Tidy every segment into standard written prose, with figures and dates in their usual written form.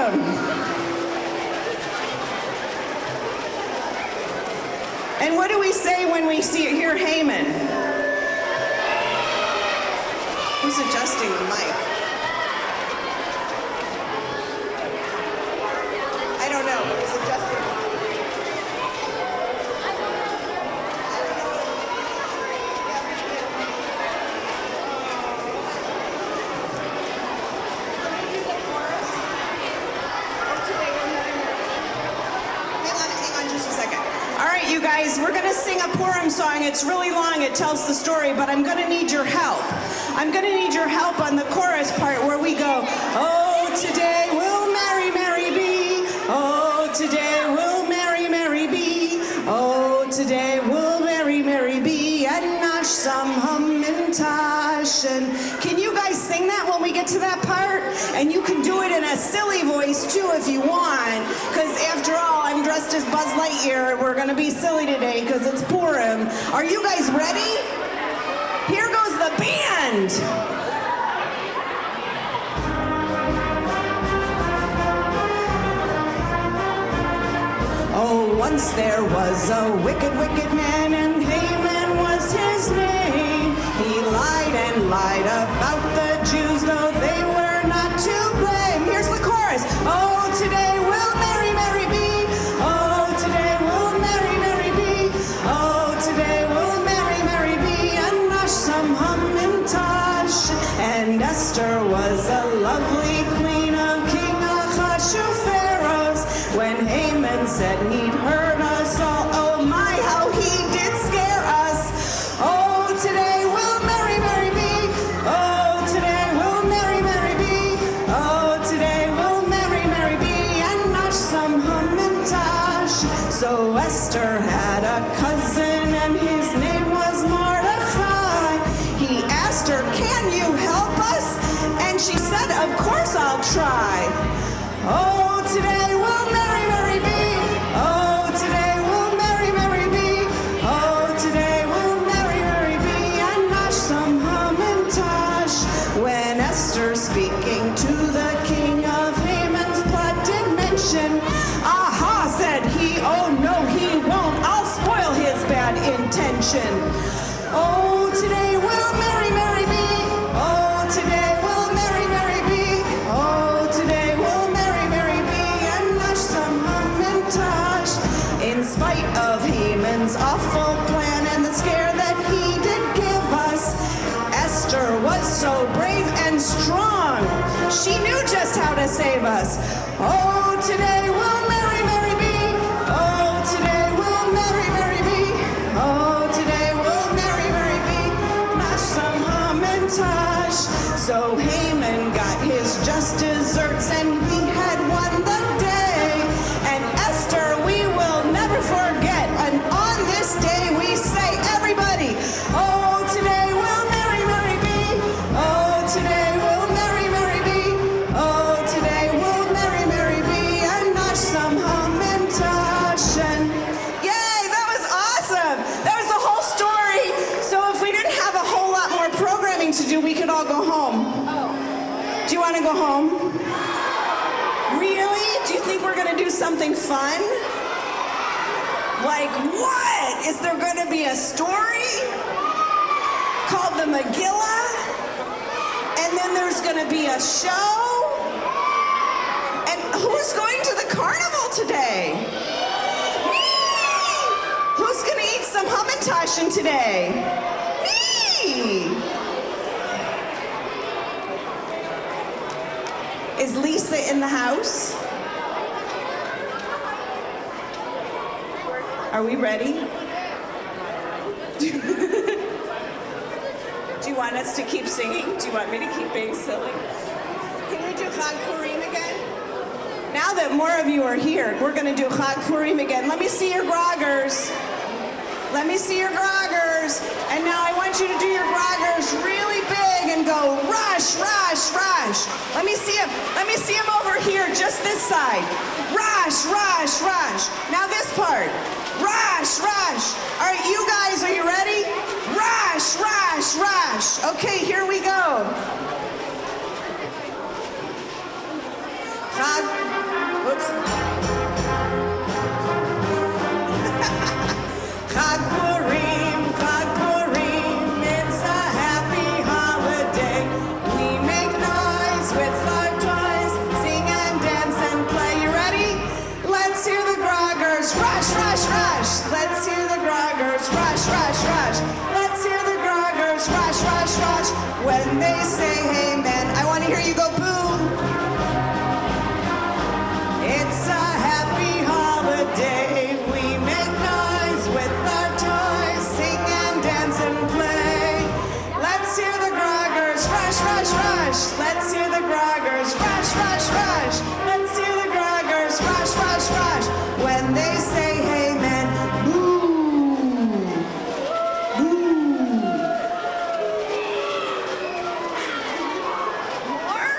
Purim. And what do we say when we hear Haman? Who's adjusting the mic? I don't know. Who's adjusting the mic? You guys, we're going to sing a Purim song. It's really long. It tells the story, but I'm going to need your help. I'm going to need your help on the chorus part where we go, oh, today we'll marry, Mary be. Oh, today we'll marry, Mary be. Oh, today we'll marry, Mary be. And nash some hum and tash. And can you guys sing that when we get to that part? And you can do it in a silly voice too if you want, because after all, I'm dressed as Buzz Lightyear. We're going to be silly today because it's Purim. Are you guys ready? Here goes the band. Oh, once there was a wicked, wicked man, and Haman was his name. He lied and lied about the Jews, though they were not to blame. Here's the chorus. Oh, today we'll marry, Mary be. Oh, today we'll marry, Mary be. Oh, today we'll marry, Mary be. And nash some hum and tash. And Esther was a lovely queen of King Ahasuerus. When Haman said he'd heard us all, oh my, how he did scare us. Oh, today we'll marry, Mary be. Oh, today we'll marry, Mary be. Oh, today we'll marry, Mary be. And nash some hum and tash. So Esther had a cousin, and his name was Mordecai. He asked her, can you help us? And she said, of course I'll try. Oh, today we'll marry, Mary be. Oh, today we'll marry, Mary be. Oh, today we'll marry, Mary be. And nash some hum and tash. When Esther speaking to the king of Haman's plot did mention, aha, said he, oh no he won't, I'll spoil his bad intention. Oh, today we'll marry, Mary be. Oh, today we'll marry, Mary be. Oh, today we'll marry, Mary be. And nash some hum and tash. In spite of Haman's awful plan and the scare that he did give us, Esther was so brave and strong. She knew just how to save us. Oh, today we'll marry, Mary be. Oh, today we'll marry, Mary be. Oh, today we'll marry, Mary be. Nash some hum and tash. So Haman got his just desserts, and we had won the day. And Esther, we will never forget. And on this day we say, everybody, oh, today we'll marry, Mary be. Oh, today we'll marry, Mary be. Oh, today we'll marry, Mary be. And nash some hum and tash. And yay, that was awesome. That was the whole story. So if we didn't have a whole lot more programming to do, we could all go home. Do you want to go home? Really? Do you think we're going to do something fun? Like what? Is there going to be a story called the Megillah? And then there's going to be a show? And who's going to the carnival today? Me! Who's going to eat some hamantashen today? Me! Is Lisa in the house? Are we ready? Do you want us to keep singing? Do you want me to keep being silly? Can we do Chag Purim again? Now that more of you are here, we're going to do Chag Purim again. Let me see your groggers. Let me see your groggers. And now I want you to do your groggers really big and go rush, rush, rush. Let me see him. Let me see him over here, just this side. Rush, rush, rush. Now this part. Rush, rush. All right, you guys, are you ready? Rush, rush, rush. Okay, here we go. Chag, oops. Chag Purim, it's a happy holiday. We make noise with our toys, sing and dance and play. You ready? Let's hear the groggers, rush, rush, rush. Let's hear the groggers, rush, rush, rush. Let's hear the groggers, rush, rush, rush. When they say amen, I want to hear you go boom. It's a happy holiday. We make noise with our toys, sing and dance and play. Let's hear the groggers, rush, rush, rush. Let's hear the groggers, rush, rush, rush. Let's hear the groggers, rush, rush, rush. When they say amen, boo, boo. More?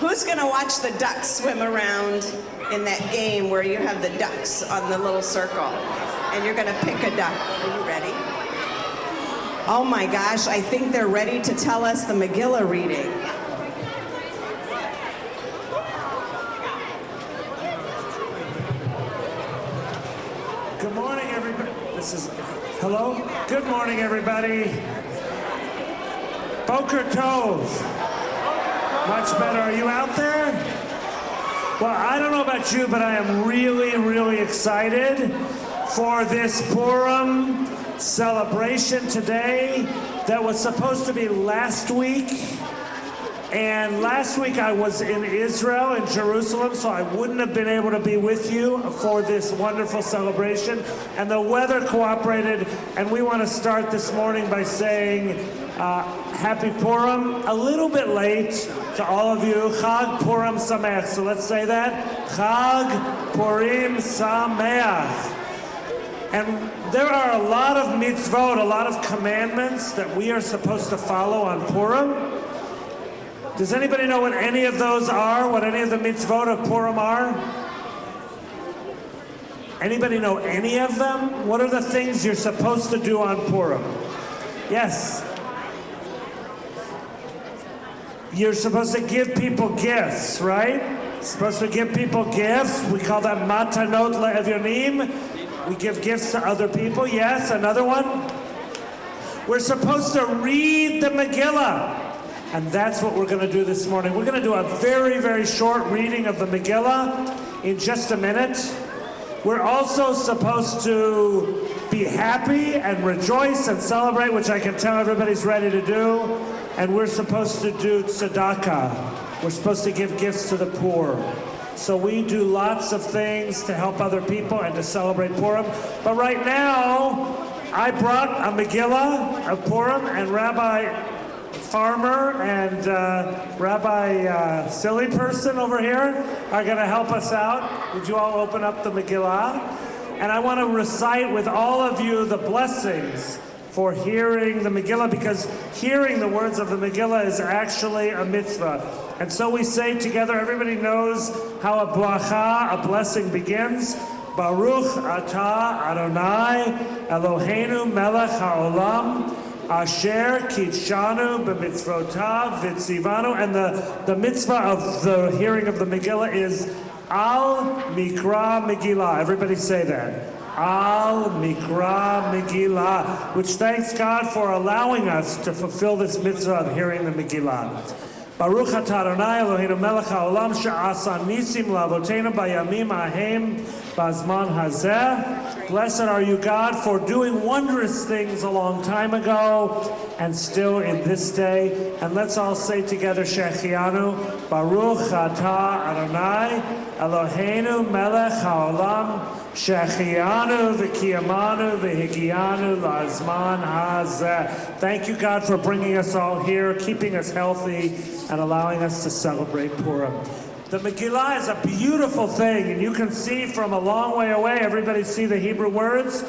Who's gonna watch the ducks swim around in that game where you have the ducks on the little circle and you're gonna pick a duck? Are you ready? Oh my gosh, I think they're ready to tell us the Megillah reading. Good morning, everybody. Hello? Good morning, everybody. Boker Tov. Much better. Are you out there? Well, I don't know about you, but I am really, really excited for this Purim celebration today that was supposed to be last week. And last week I was in Israel, in Jerusalem, so I wouldn't have been able to be with you for this wonderful celebration. And the weather cooperated, and we want to start this morning by saying Happy Purim, a little bit late to all of you. Chag Purim Sameach. So let's say that. Chag Purim Sameach. And there are a lot of mitzvot, a lot of commandments that we are supposed to follow on Purim. Does anybody know what any of those are? What any of the mitzvot of Purim are? Anybody know any of them? What are the things you're supposed to do on Purim? Yes. You're supposed to give people gifts, right? Supposed to give people gifts. We call that matanot le'evyonim. We give gifts to other people. Yes, another one. We're supposed to read the Megillah. And that's what we're going to do this morning. We're going to do a very, very short reading of the Megillah in just a minute. We're also supposed to be happy and rejoice and celebrate, which I can tell everybody's ready to do. And we're supposed to do tzedakah. We're supposed to give gifts to the poor. So we do lots of things to help other people and to celebrate Purim. But right now, I brought a Megillah of Purim, and Rabbi Farmer and Rabbi Silly Person over here are going to help us out. Would you all open up the Megillah? And I want to recite with all of you the blessings for hearing the Megillah, because hearing the words of the Megillah is actually a mitzvah. And so we say together, everybody knows how a bracha, a blessing, begins. Baruch atah Adonai Eloheinu melech haolam asher kitshanu b'mitzvotav v'tzivanu. And the mitzvah of the hearing of the Megillah is Al Mikra Megillah. Everybody say that. Al Mikra Megillah, which thanks God for allowing us to fulfill this mitzvah of hearing the Megillah. Baruch atah Adonai Eloheinu melech haolam she'asa nisim la'avoteinu bayamim ahem bazman hazeh. Blessed are you, God, for doing wondrous things a long time ago and still in this day. And let's all say together, Shechianu, Baruch atah Adonai Eloheinu melech haolam Shechianu v'kiyamanu v'higianu la'azman hazeh. Thank you, God, for bringing us all here, keeping us healthy, and allowing us to celebrate Purim. The Megillah is a beautiful thing, and you can see from a long way away, everybody see the Hebrew words,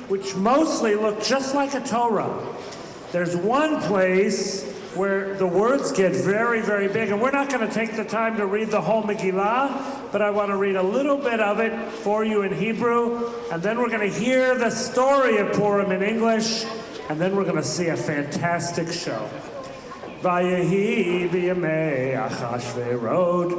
which mostly look just like a Torah. There's one place where the words get very, very big, and we're not going to take the time to read the whole Megillah, but I want to read a little bit of it for you in Hebrew, and then we're going to hear the story of Purim in English, and then we're going to see a fantastic show. Vayehi b'yamei Achashverosh,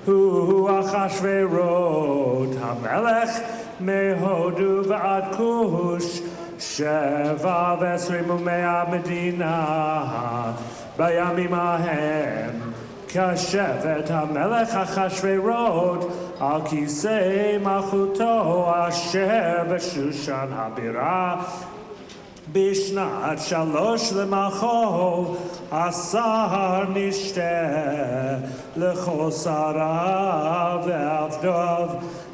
hu Achashverosh, hamelech mehodu v'ad Kush, sheva v'esrim u'mea medina, bayamim ahem, kashevet hamelech Achashverosh, al kisei malchuto asher b'shushan habira, בשנת 3 למחו עשר נשתה לכל שרה ועבדיו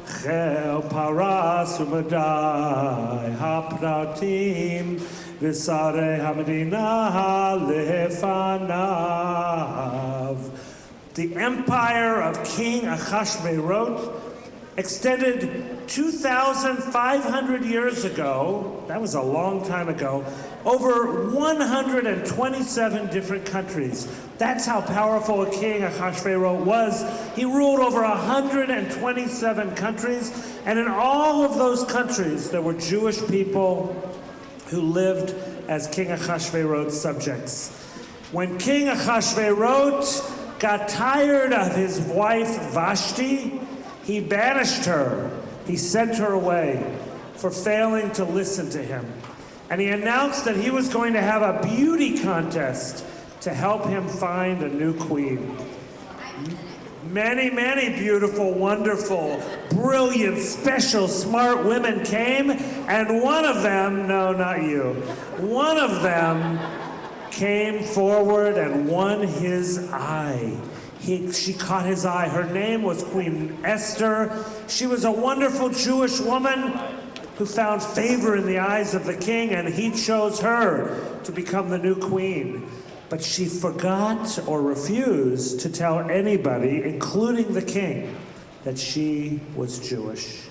חיל פרס ומדי הפרטים ושרי המדינה לפניו. The empire of King Achashverosh extended 2,500 years ago, that was a long time ago, over 127 different countries. That's how powerful a king Achashverosh was. He ruled over 127 countries, and in all of those countries there were Jewish people who lived as King Achashverosh's subjects. When King Achashverosh got tired of his wife Vashti, he banished her. He sent her away for failing to listen to him. And he announced that he was going to have a beauty contest to help him find a new queen. Many, many beautiful, wonderful, brilliant, special, smart women came, and one of them, no, not you, one of them came forward and won his eye. She caught his eye. Her name was Queen Esther. She was a wonderful Jewish woman who found favor in the eyes of the king, and he chose her to become the new queen. But she forgot or refused to tell anybody, including the king, that she was Jewish.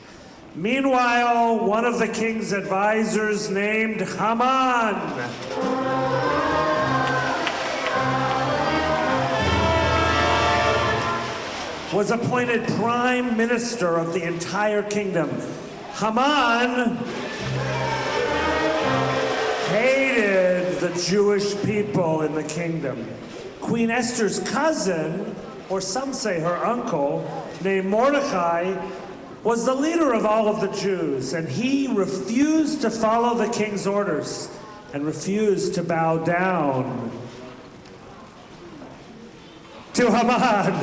Meanwhile, one of the king's advisors named Haman was appointed prime minister of the entire kingdom. Haman hated the Jewish people in the kingdom. Queen Esther's cousin, or some say her uncle, named Mordecai, was the leader of all of the Jews, and he refused to follow the king's orders and refused to bow down to Haman.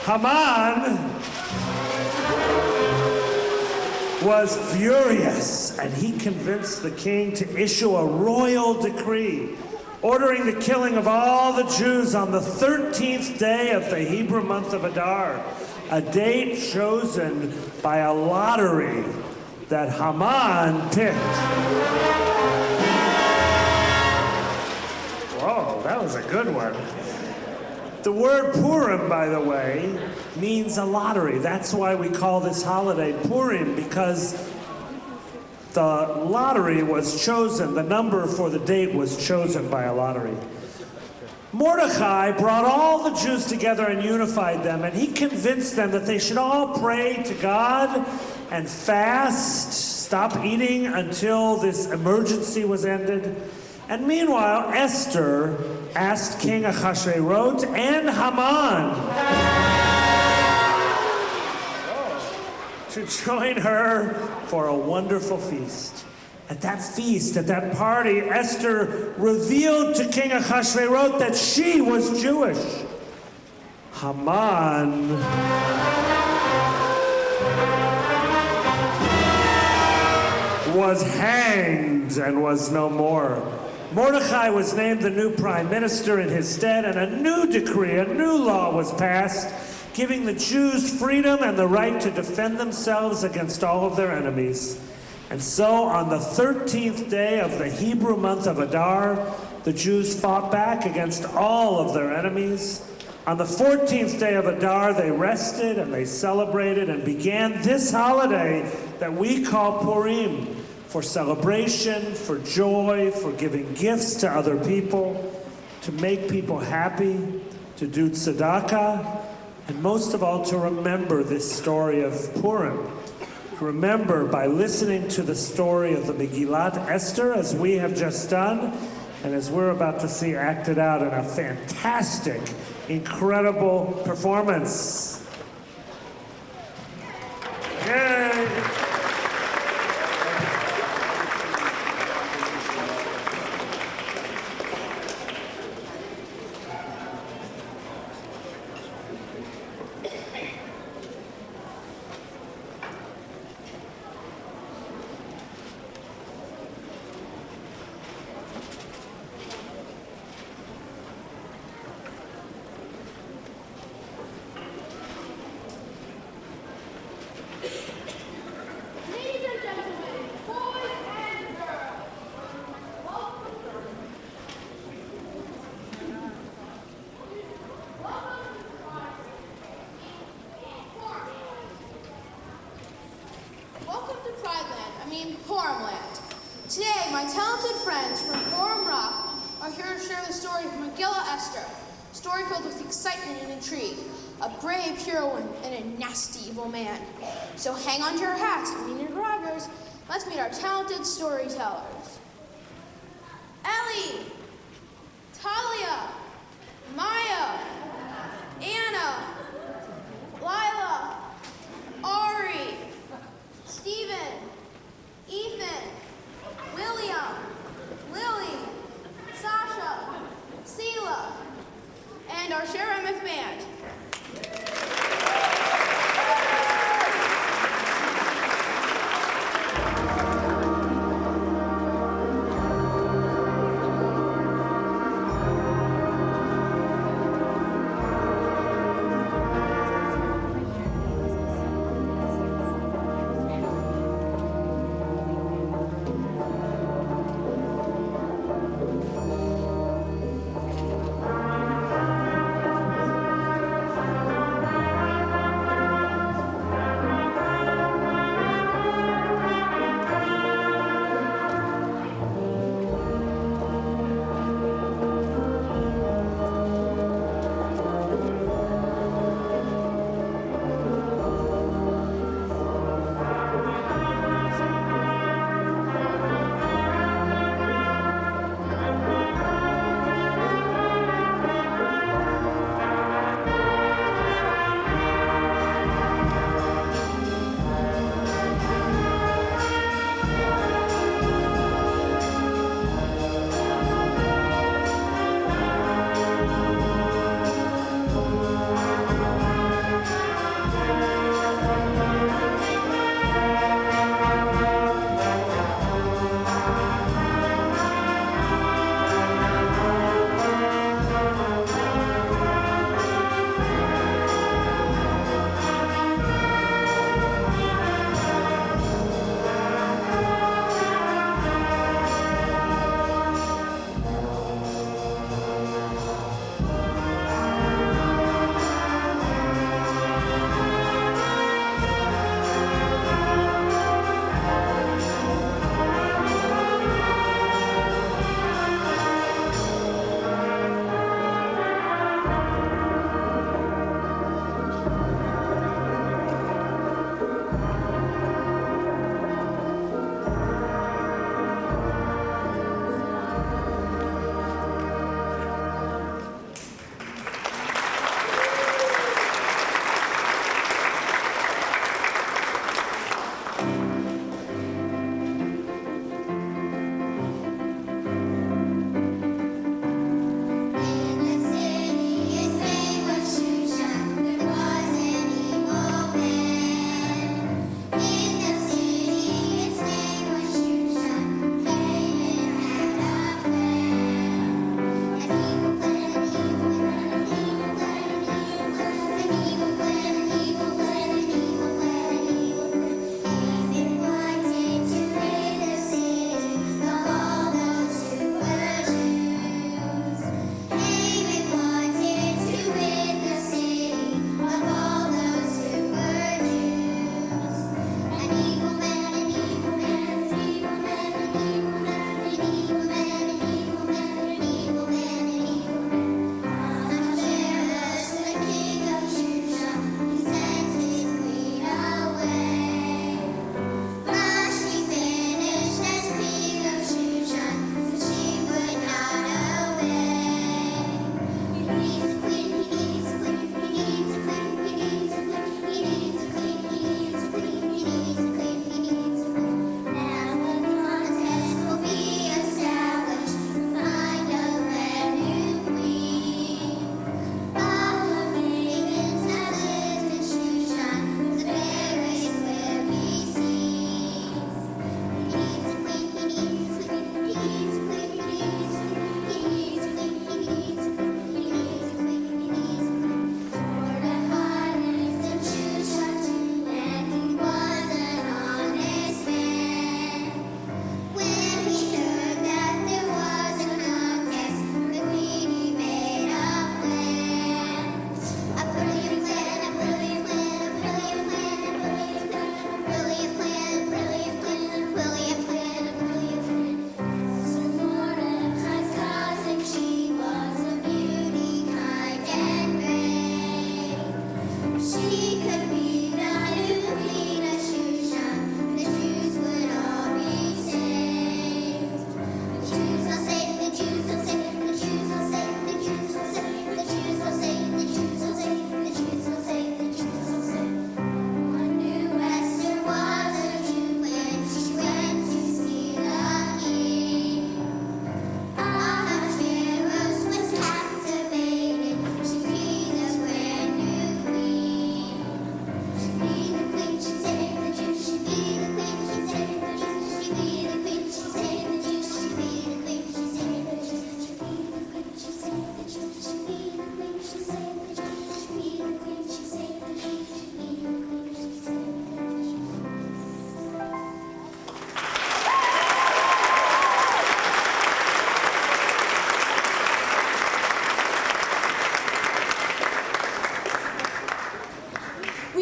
Haman was furious, and he convinced the king to issue a royal decree ordering the killing of all the Jews on the 13th day of the Hebrew month of Adar, a date chosen by a lottery that Haman picked. Whoa, that was a good one. The word Purim, by the way, means a lottery. That's why we call this holiday Purim, because the lottery was chosen, the number for the date was chosen by a lottery. Mordecai brought all the Jews together and unified them, and he convinced them that they should all pray to God and fast, stop eating until this emergency was ended. And meanwhile, Esther asked King Achashverosh and Haman to join her for a wonderful feast. At that feast, at that party, Esther revealed to King Achashverosh that she was Jewish. Haman was hanged and was no more. Mordecai was named the new prime minister in his stead, and a new decree, a new law was passed, giving the Jews freedom and the right to defend themselves against all of their enemies. And so on the 13th day of the Hebrew month of Adar, the Jews fought back against all of their enemies. On the 14th day of Adar, they rested and they celebrated and began this holiday that we call Purim, for celebration, for joy, for giving gifts to other people, to make people happy, to do tzedakah, and most of all to remember this story of Purim. To remember by listening to the story of the Megillat Esther, as we have just done, and as we're about to see acted out in a fantastic, incredible performance. Yay! Ladies and gentlemen, boys and girls, welcome to Purim Land. Today, my talented friends from Purim Rock are here to share the story of Megillah Esther, a story filled with excitement and intrigue, a brave heroine and a nasty evil man. So hang on to your hats and your drivers. Let's meet our talented storytellers. Ellie, Talia, Maya, Anna, Lila, Ari, Stephen, Ethan, William, Lily, Sasha, Seela, and our Sheriff Band.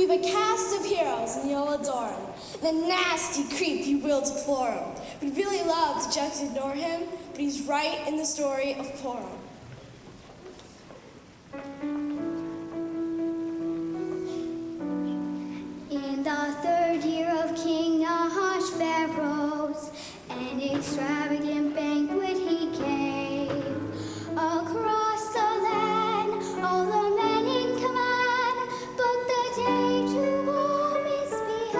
We've a cast of heroes and you'll adore him. The nasty creep, you will deplore him. We'd really love to just ignore him, but he's right in the story of Purim. In the third year of King Ahasuerus, an extravagant banquet he gave. Across the land, all the men in command booked the day to all misbehave.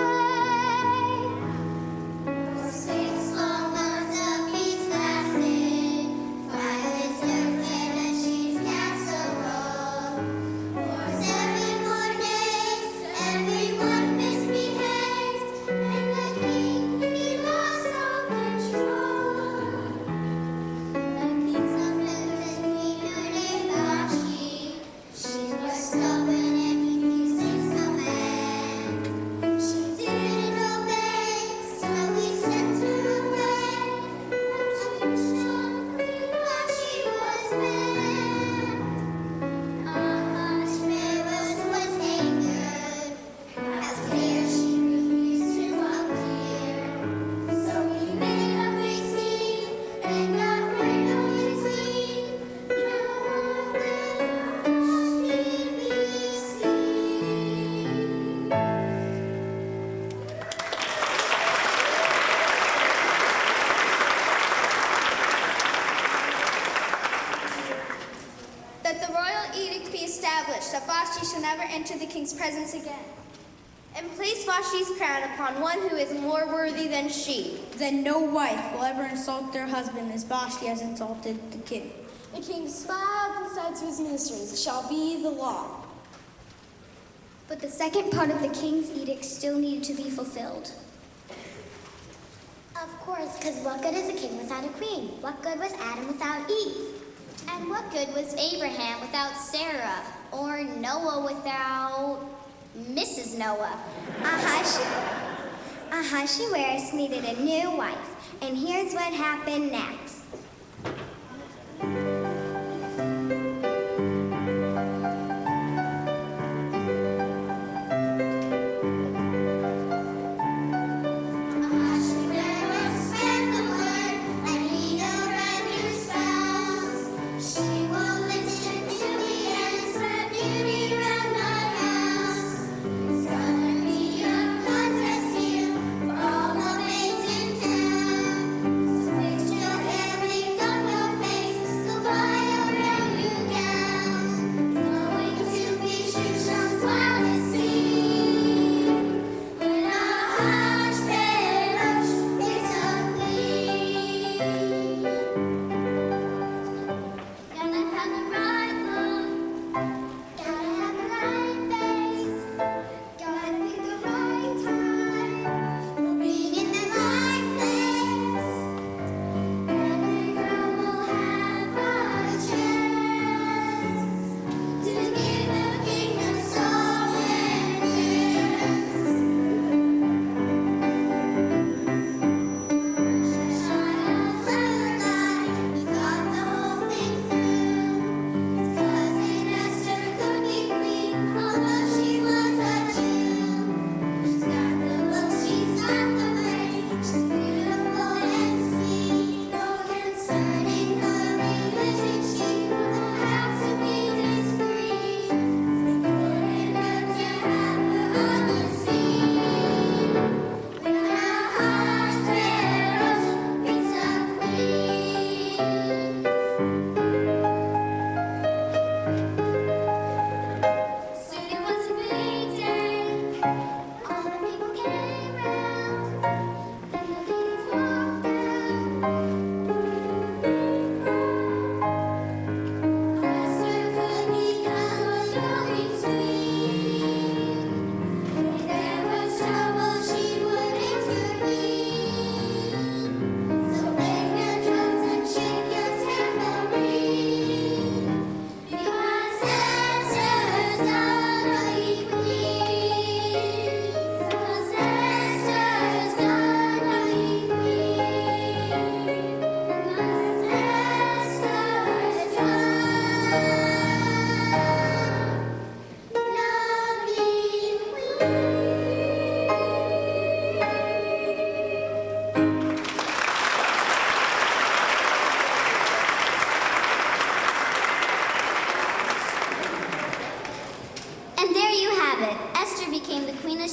For 6 long months of peace lasted, 5 desserts and a cheese casserole. For 7 more days, everyone misbehaved, and the king, he lost all control. The king's offenders included Vashti. She was stubborn and refused his command. She didn't obey, so he sent her away. Queen Vashti was banned. Ahasuerus was angered, as clear she refused to appear. So he made a big scene and got rid of his queen. No more will Vashti be seen. That the royal edict be established, that Vashti shall never enter the king's presence again. And place Vashti's crown upon one who is more worthy than she. Then no wife will ever insult their husband as Vashti has insulted the king. The king smiled and said to his ministers, "It shall be the law." But the second part of the king's edict still needed to be fulfilled. Of course, because what good is a king without a queen? What good was Adam without Eve? And what good was Abraham without Sarah? Or Noah without Mrs. Noah? Ahasuerus needed a new wife, and here's what happened next. Ahasuerus spread the word, I need a brand new spouse. She will listen to me and spread beauty round my house. It's gonna be a contest here for all the maids in town. So fix your hair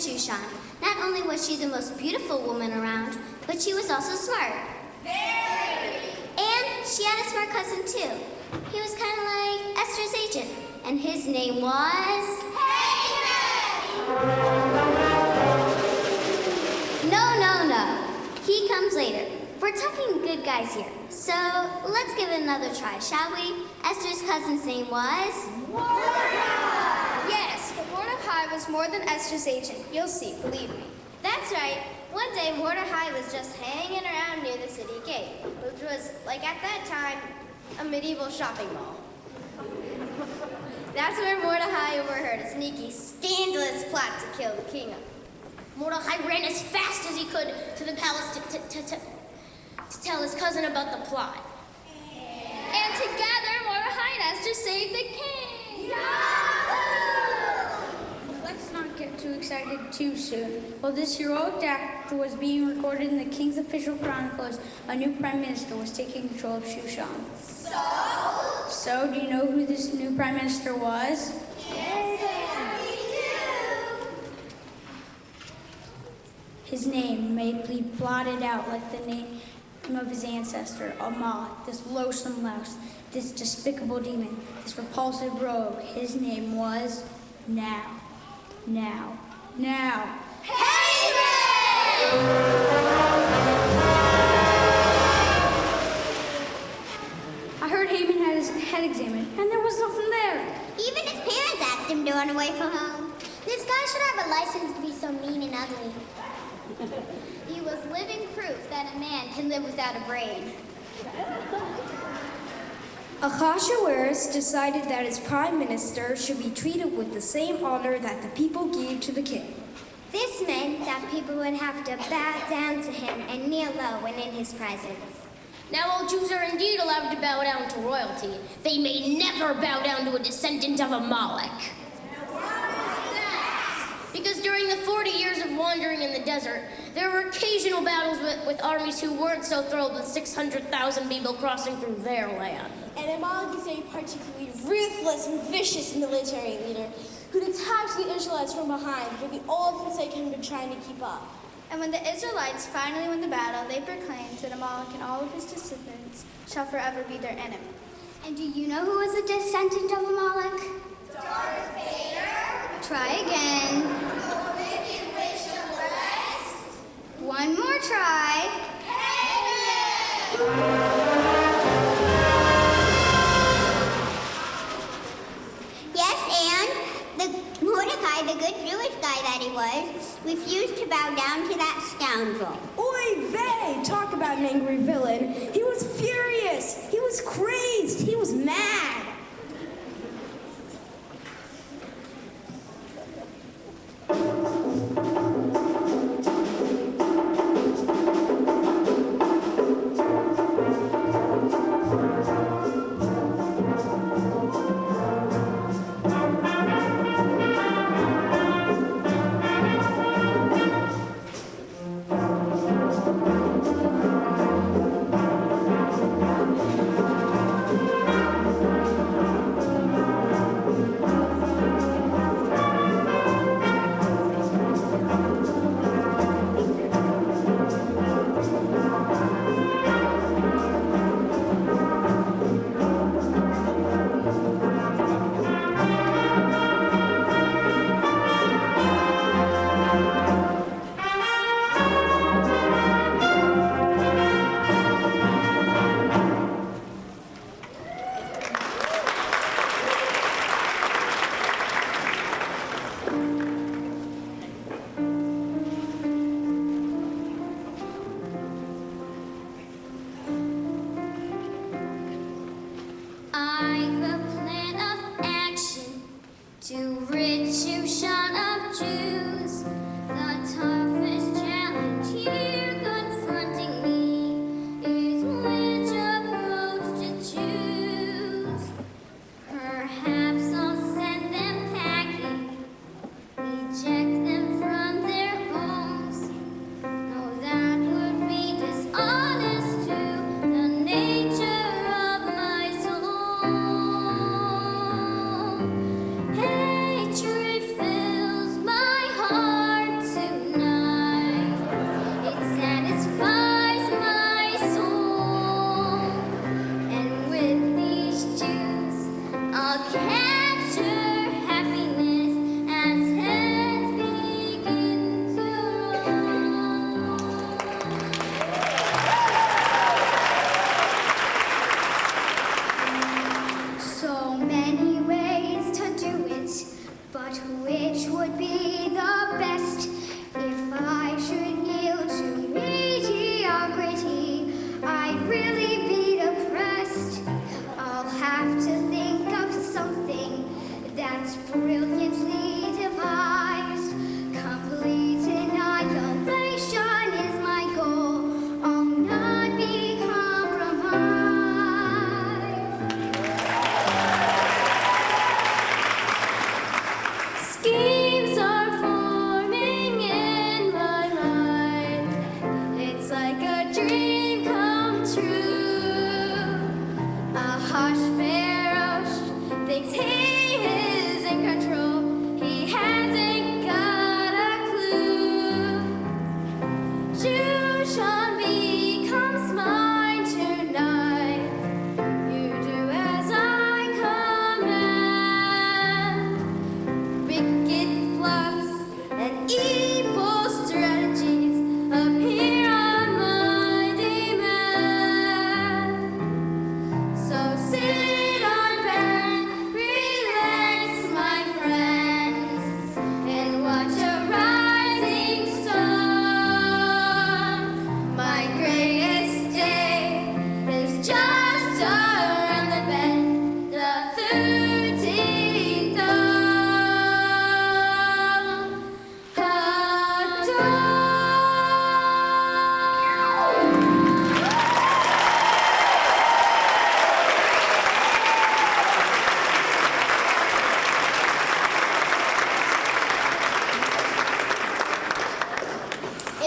Shushan. Not only was she the most beautiful woman around, but she was also smart. Very! And she had a smart cousin too. He was kind of like Esther's agent, and his name was... No. He comes later. We're talking good guys here, so let's give it another try, shall we? Esther's cousin's name was... Mordecai! Yes, but Mordecai was more than Esther's agent. You'll see, believe me. That's right. One day, Mordecai was just hanging around near the city gate, which was, like at that time, a medieval shopping mall. That's where Mordecai overheard a sneaky, scandalous plot to kill the king. Mordecai ran as fast as he could to the palace to tell his cousin about the plot. And together, Mordecai and Esther saved the king. Let's not get too excited too soon. While this heroic act was being recorded in the king's official chronicles, a new prime minister was taking control of Shushan. So, do you know who this new prime minister was? His name may be blotted out like the name of his ancestor, Amalek, this loathsome louse, this despicable demon, this repulsive rogue. His name was Now. I heard Haman had his head examined, and there was nothing there. Even his parents asked him to run away from home. This guy should have a license to be so mean and ugly. He was living proof that a man can live without a brain. Ahasuerus decided that his prime minister should be treated with the same honor that the people gave to the king. This meant that people would have to bow down to him and kneel low when in his presence. Now all Jews are indeed allowed to bow down to royalty. They may never bow down to a descendant of Amalek. Because during the 40 years of wandering in the desert, there were occasional battles with armies who weren't so thrilled with 600,000 people crossing through their land. And Amalek is a particularly ruthless and vicious military leader who'd attack the Israelites from behind, but the old Consec had been trying to keep up. And when the Israelites finally won the battle, they proclaimed that Amalek and all of his descendants shall forever be their enemy. And do you know who was a descendant of Amalek? Darth Vader. Try again. One more try. Yes, and the Mordecai, the good Jewish guy that he was, refused to bow down to that scoundrel. Oy vey! Talk about an angry villain. He was furious. He was crazed. He was mad.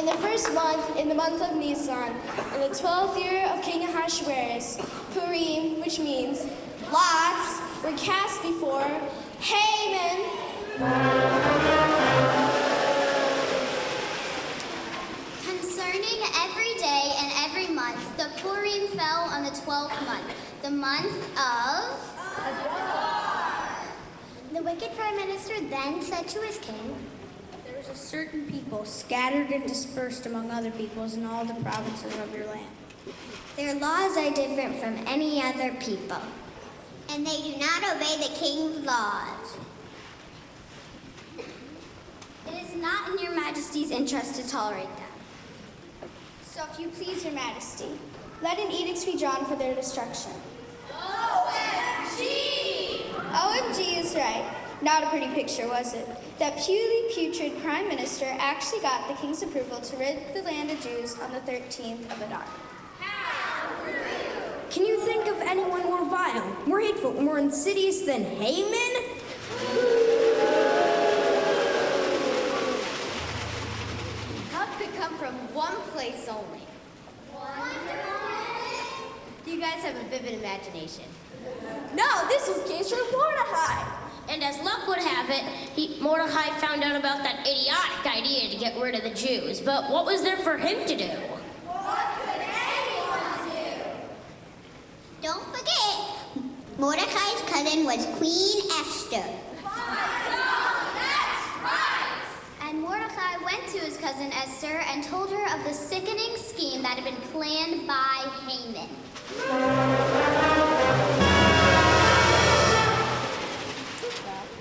the first month, in the month of Nisan, in the 12th year of King Ahasuerus, Purim, which means lots, were cast before Haman. Concerning every day and every month, the Purim fell on the 12th month, the month of Adar. The wicked prime minister then said to his king, There is a certain people scattered and dispersed among other peoples in all the provinces of your land. their laws are different from any other people, and they do not obey the king's laws. It is not in your majesty's interest to tolerate them. So if you please, your majesty, let an edict be drawn for their destruction. OMG! OMG is right. Not a pretty picture, was it? That putrid prime minister actually got the king's approval to rid the land of Jews on the 13th of Adar. Can you think of anyone more vile, more hateful, more insidious than Haman? Help could come from one place only. You guys have a vivid imagination. No, this was case for Mordecai. And as luck would have it, Mordecai found out about that idiotic idea to get rid of the Jews. But what was there for him to do? What could anyone do? Don't forget, Mordecai's cousin was Queen Esther. That's right! And Mordecai went to his cousin Esther and told her of the sickening scheme that had been planned by Haman.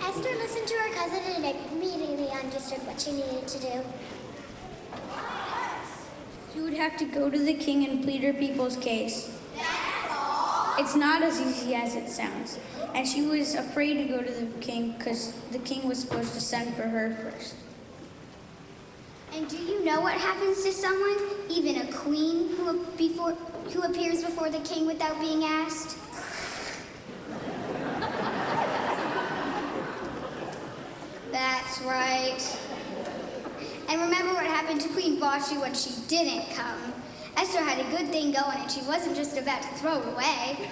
Esther listened to her cousin and immediately understood what she needed to do. She would have to go to the king and plead her people's case. It's not as easy as it sounds. And she was afraid to go to the king because the king was supposed to send for her first. And do you know what happens to someone, even a queen, who appears before the king without being asked? That's right. And remember what happened to Queen Vashti when she didn't come. Esther had a good thing going and she wasn't just about to throw it away.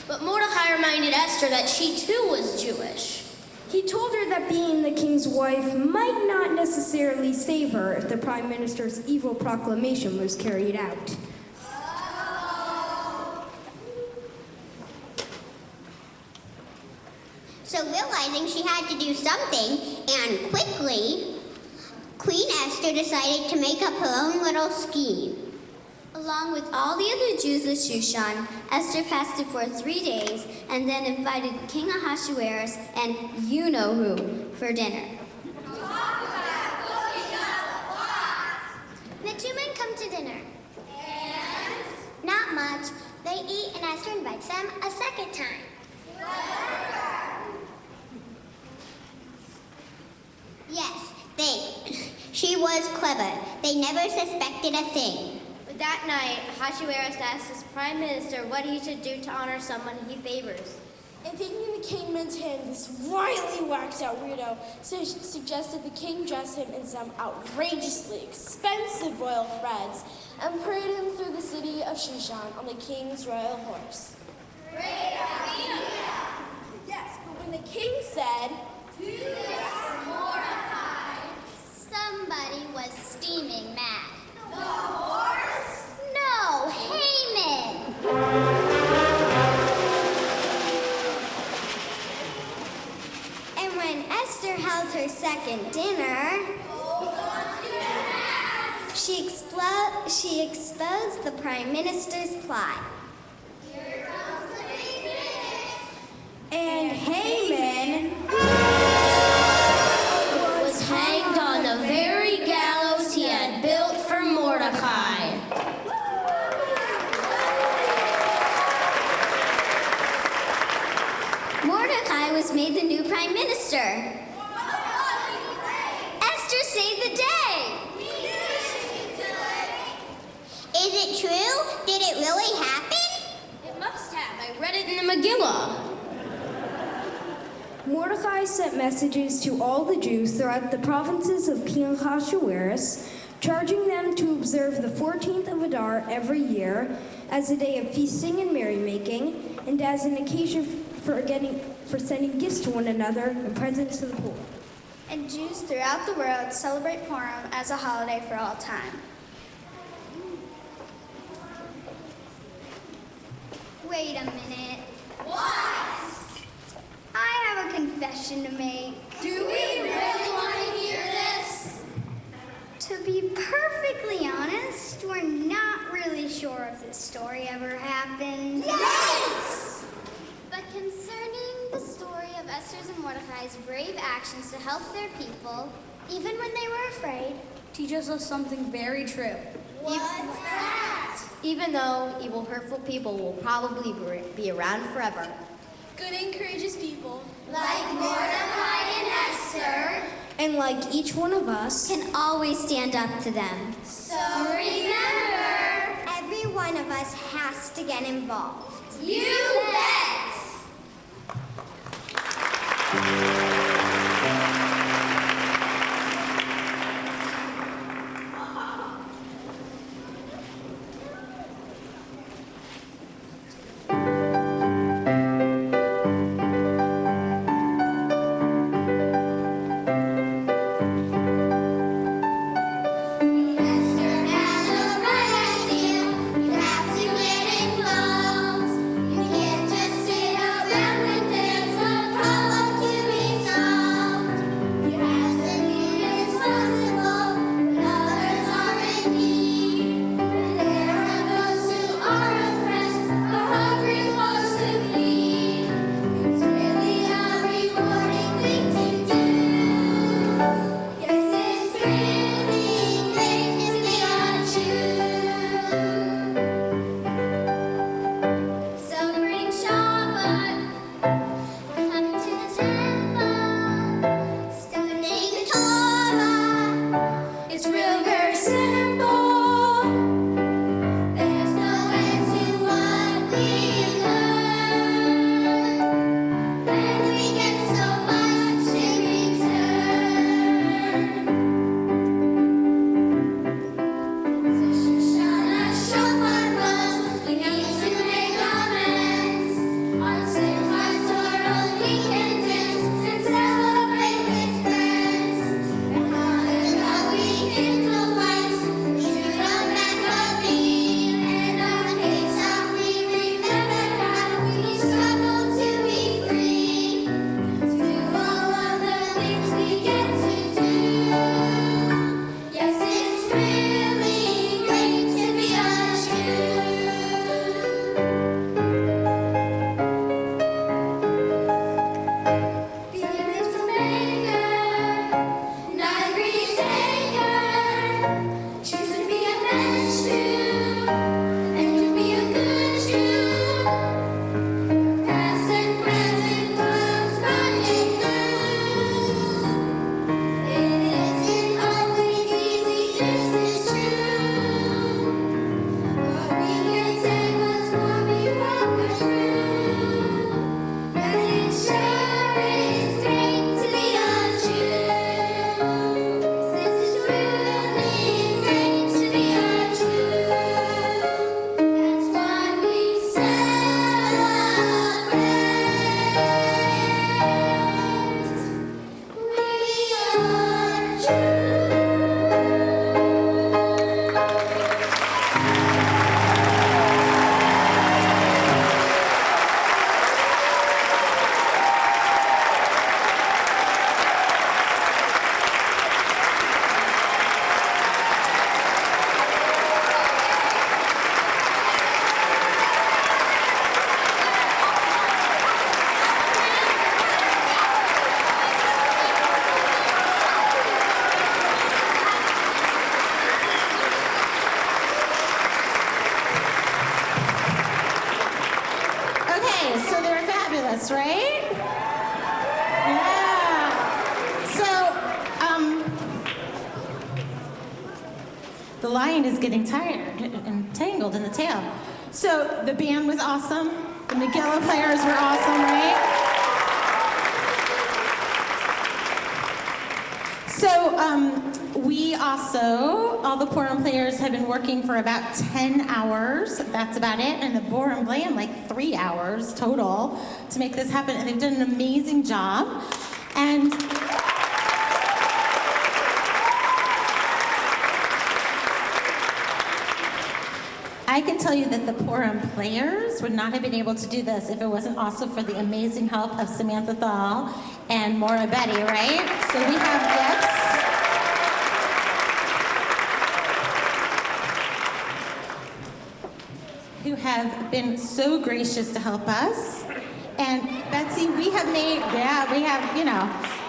But Mordecai reminded Esther that she too was Jewish. He told her that being the king's wife might not necessarily save her if the prime minister's evil proclamation was carried out. So realizing she had to do something, and quickly, Queen Esther decided to make up her own little scheme. Along with all the other Jews of Shushan, Esther fasted for 3 days and then invited King Ahasuerus and you-know-who for dinner. The two men come to dinner. Not much. They eat and Esther invites them a second time. Yes, She was clever. They never suspected a thing. But that night, Ahasuerus asked his prime minister what he should do to honor someone he favors. And thinking the king meant him, this wily, whacked-out weirdo suggested the king dress him in some outrageously expensive royal threads and parade him through the city of Shushan on the king's royal horse. Great idea! Yes, but when the king said, "Do this, Mordecai," somebody was steaming mad. The horse? No, Haman! And when Esther held her second dinner, she exposed the prime minister's plot. Here comes the big finish. And Haman Was hanged on the very gallows he had built for Mordecai. Mordecai was made the new prime minister. Esther saved the day. Is it true? Did it really happen? It must have. I read it in the Megillah. Mordecai sent messages to all the Jews throughout the provinces of King Ahasuerus, charging them to observe the 14th of Adar every year as a day of feasting and merrymaking, and as an occasion for sending gifts to one another and presents to the poor. And Jews throughout the world celebrate Purim as a holiday for all time. Wait a minute. What? I have a confession to make. Do we really want to hear this? To be perfectly honest, we're not really sure if this story ever happened. Yes! But concerning the story of Esther's and Mordecai's brave actions to help their people, even when they were afraid, teaches us something very true. What's that? even though evil, hurtful people will probably be around forever. Good and courageous people, Like Mordecai and Esther, And like each one of us, can always stand up to them. So remember, every one of us has to get involved. You bet! The lion is getting tired and tangled in the tail. So the band was awesome. The Megillah players were awesome, right? So we also, all the Purim players have been working for about 10 hours. That's about it. And the Purim band, like 3 hours total to make this happen. And they've done an amazing job. And I can tell you that the Purim players would not have been able to do this if it wasn't also for the amazing help of Samantha Thal and Maura Betty, right? So we have gifts. Who have been so gracious to help us. And Betsy, we have made,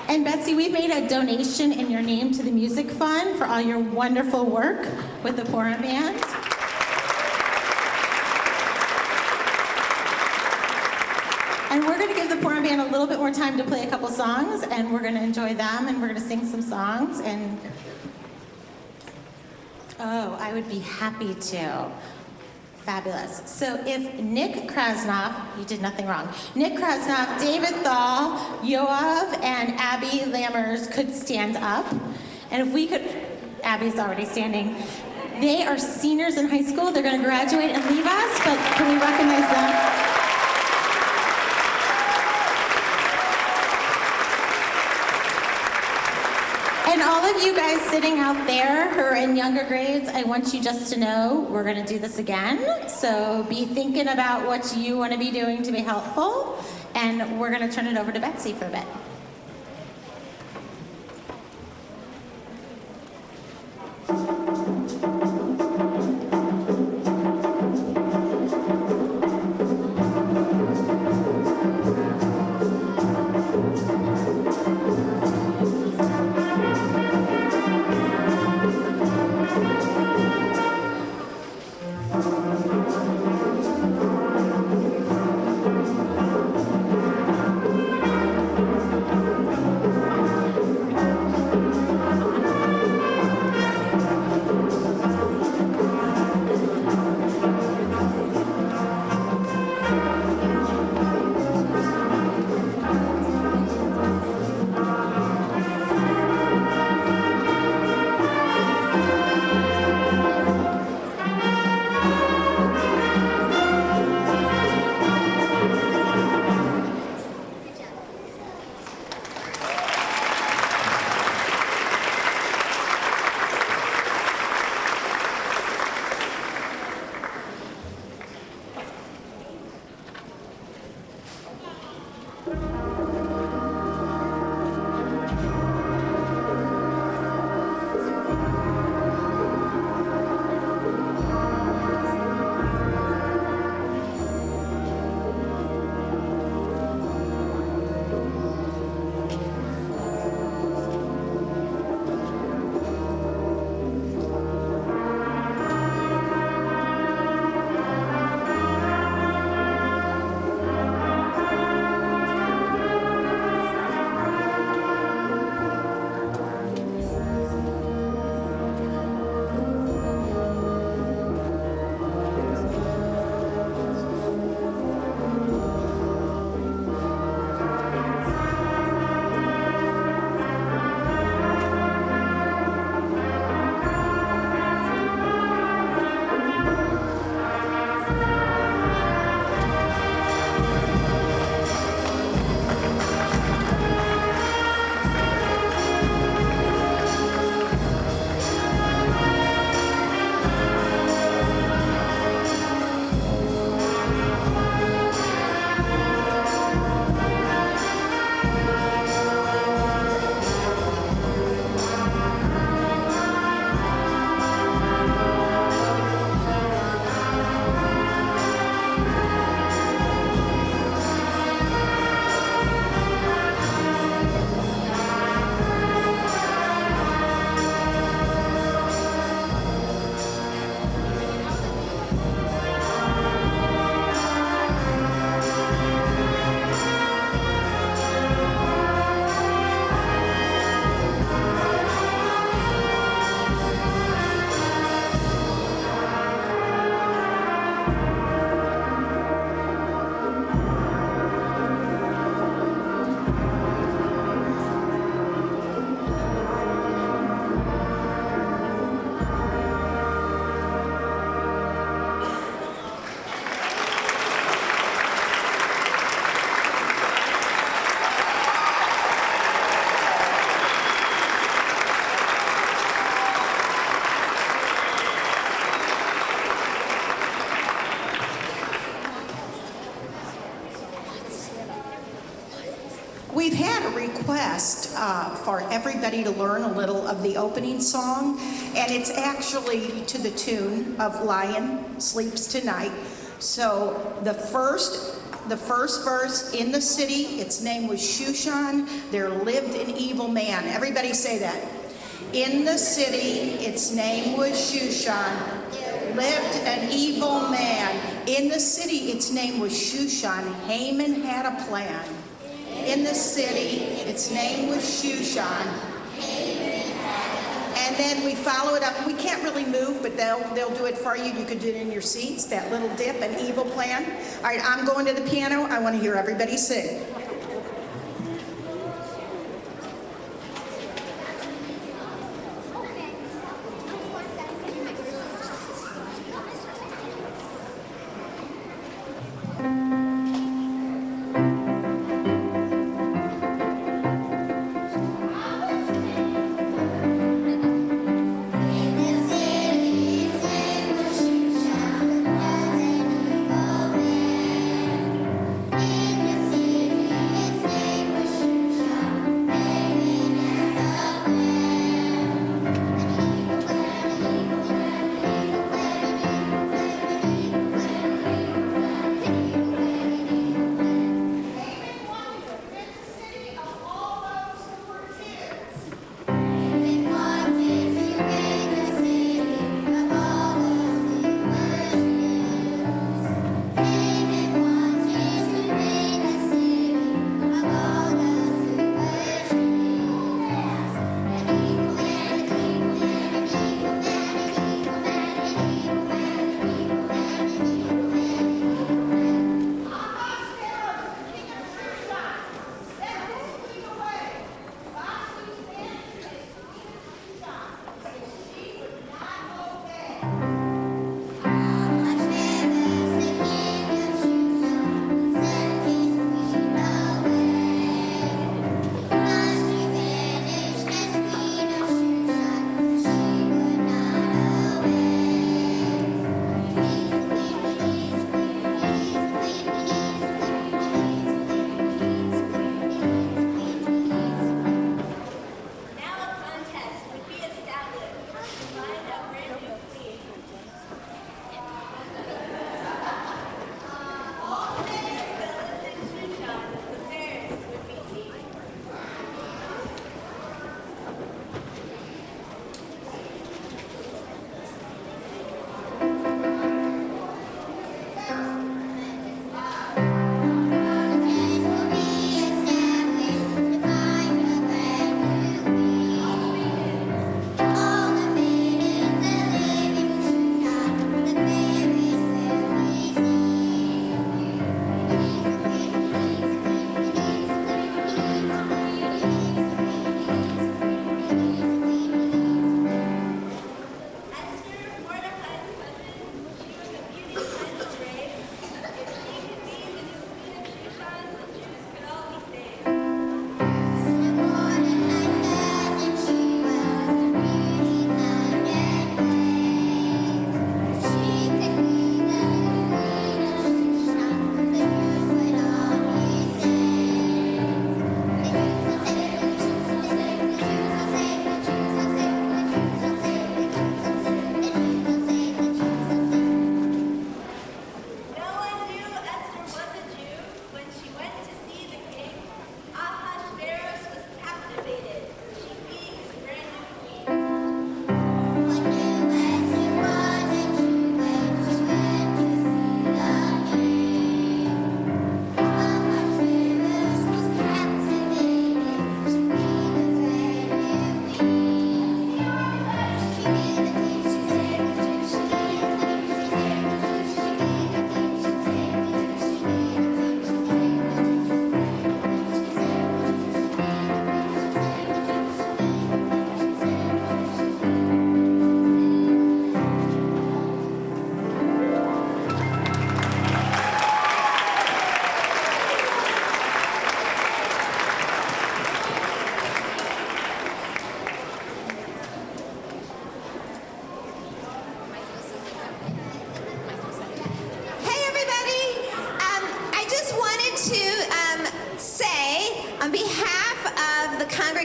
and Betsy, we've made a donation in your name to the Music Fund for all your wonderful work with the Purim Band. And we're going to give the Purim Band a little bit more time to play a couple songs, and we're going to enjoy them, and we're going to sing some songs, and oh, I would be happy to. Fabulous. So if Nick Krasnoff, you did nothing wrong. Nick Krasnoff, David Thal, Yoav, and Abby Lammers could stand up. And if we could, Abby's already standing. They are seniors in high school. They're going to graduate and leave us, but can we recognize them? And all of you guys sitting out there who are in younger grades, I want you just to know we're going to do this again. So be thinking about what you want to be doing to be helpful. And we're going to turn it over to Betsy for a bit. request for everybody to learn a little of the opening song, and it's actually to the tune of Lion Sleeps Tonight. So the first verse, in the city, its name was Shushan, there lived an evil man. Everybody say that. In the city, its name was Shushan, lived an evil man. In the city, its name was Shushan. Haman had a plan. In the city, its name was Shushan. And then we follow it up. We can't really move, but they'll do it for you. You could do it in your seats, that little dip, an evil plan. All right, I'm going to the piano. I want to hear everybody sing. In the city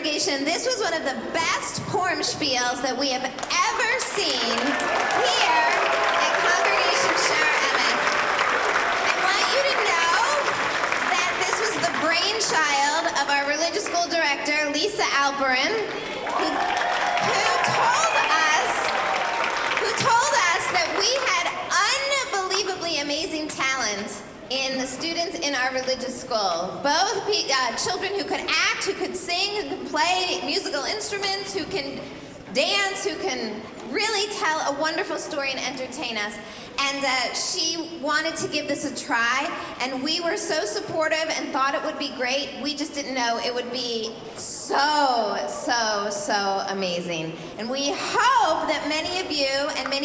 congregation, this was one of the best Purim spiels that we have ever seen here at Congregation Shara Emet. I want you to know that this was the brainchild of our religious school director, Lisa Alperin, who told us that we had unbelievably amazing talent in the students in our religious school. Both children who could act, who could sing, who could play musical instruments, who can dance, who can really tell a wonderful story and entertain us. And she wanted to give this a try, and we were so supportive and thought it would be great. We just didn't know it would be so amazing. And we hope that many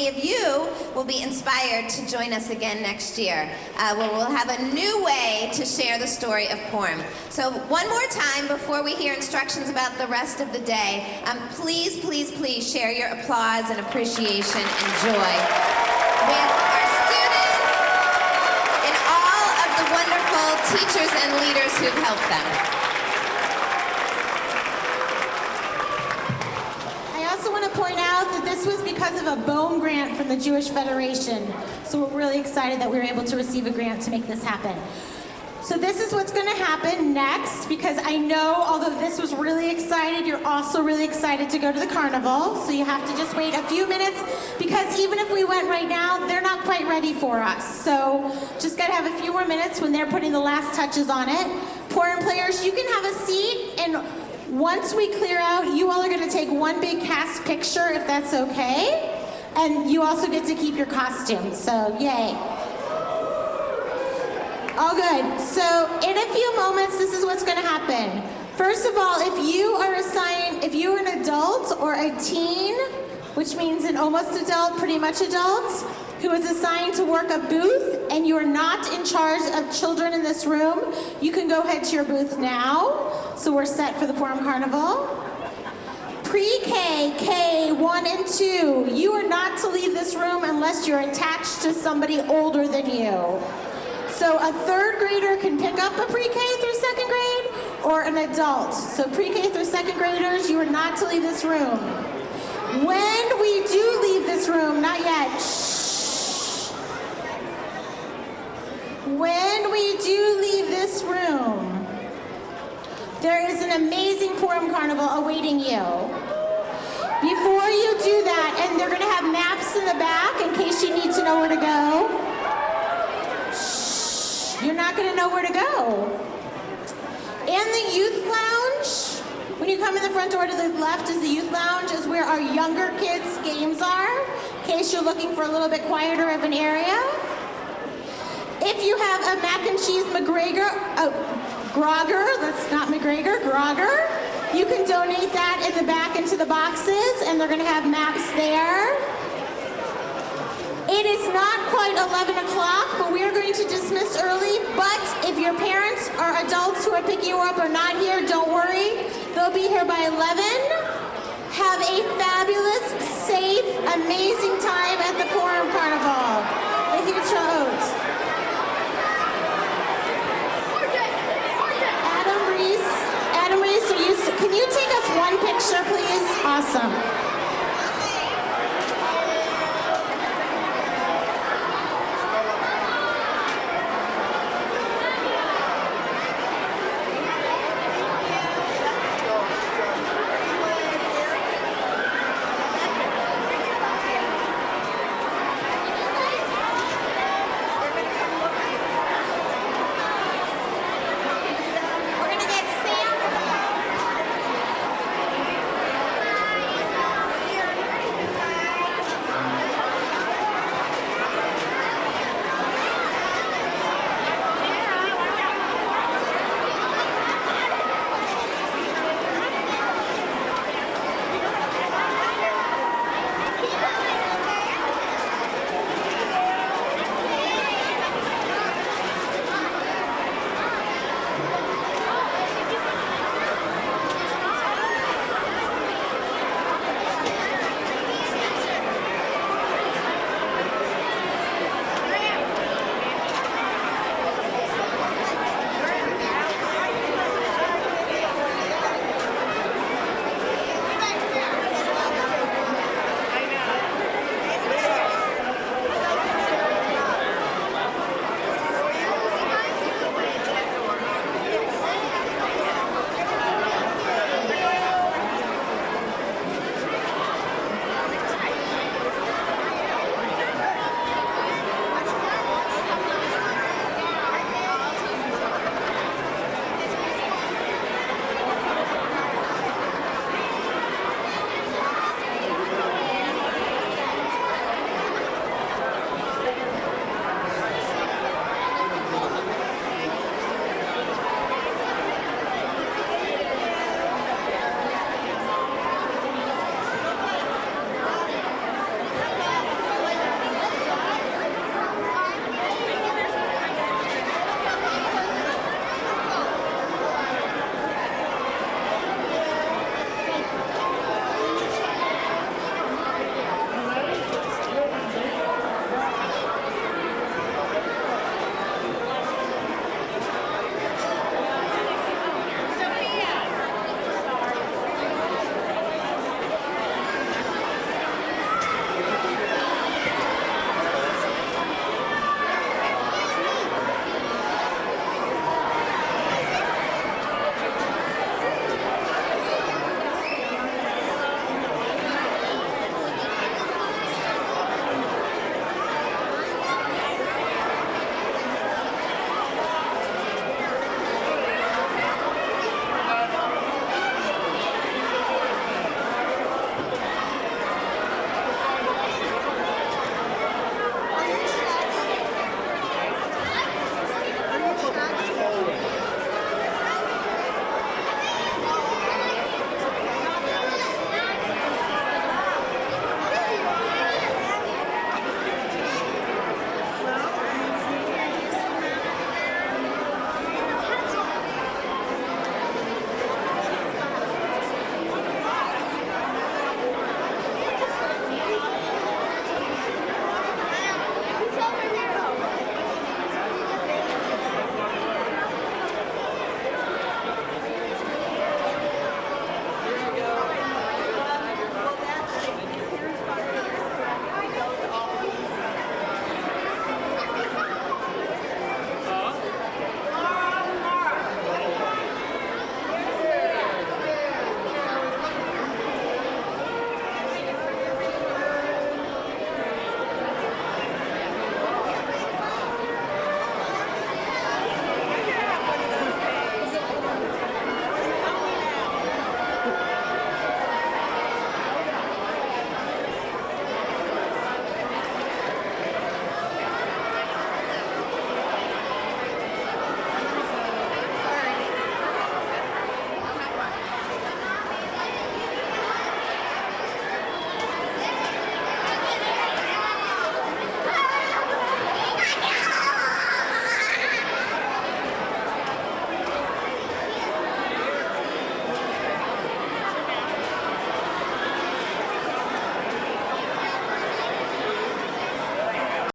of you will be inspired to join us again next year, where we'll have a new way to share the story of Purim. So one more time before we hear instructions about the rest of the day, please share your applause and appreciation and joy with our students and all of the wonderful teachers and leaders who've helped them. I also want to point out that this was because of a BOEM grant from the Jewish Federation. So we're really excited that we were able to receive a grant to make this happen. So this is what's going to happen next, because I know, although this was really excited, you're also really excited to go to the carnival. So you have to just wait a few minutes, because even if we went right now, they're not quite ready for us. So just got to have a few more minutes when they're putting the last touches on it. Purim players, you can have a seat, and once we clear out, you all are going to take one big cast picture, if that's okay. And you also get to keep your costume, so yay. All good. So in a few moments, this is what's going to happen. First of all, if you are an adult or a teen, which means an almost adult, pretty much adult, who is assigned to work a booth, and you are not in charge of children in this room, you can go ahead to your booth now. So we're set for the Purim Carnival. Pre-K, K, 1 and 2, you are not to leave this room unless you're attached to somebody older than you. So a third grader can pick up a pre-K through second grade, or an adult. So pre-K through second graders, you are not to leave this room. When we do leave this room, not yet, shh. When we do leave this room, there is an amazing Purim Carnival awaiting you. Before you do that, and they're gonna have maps in the back in case you need to know where to go. You're not going to know where to go. In the youth lounge, when you come in the front door to the left is the youth lounge, is where our younger kids' games are, in case you're looking for a little bit quieter of an area. If you have a mac and cheese grogger, that's not McGregor, grogger, you can donate that in the back into the boxes, and they're going to have maps there. It is not quite 11 o'clock, but we are going to dismiss early. But if your parents or adults who are picking you up are not here, don't worry. They'll be here by 11. Have a fabulous, safe, amazing time at the Purim Carnival. With your trout. Adam Reese, can you take us one picture, please? Awesome.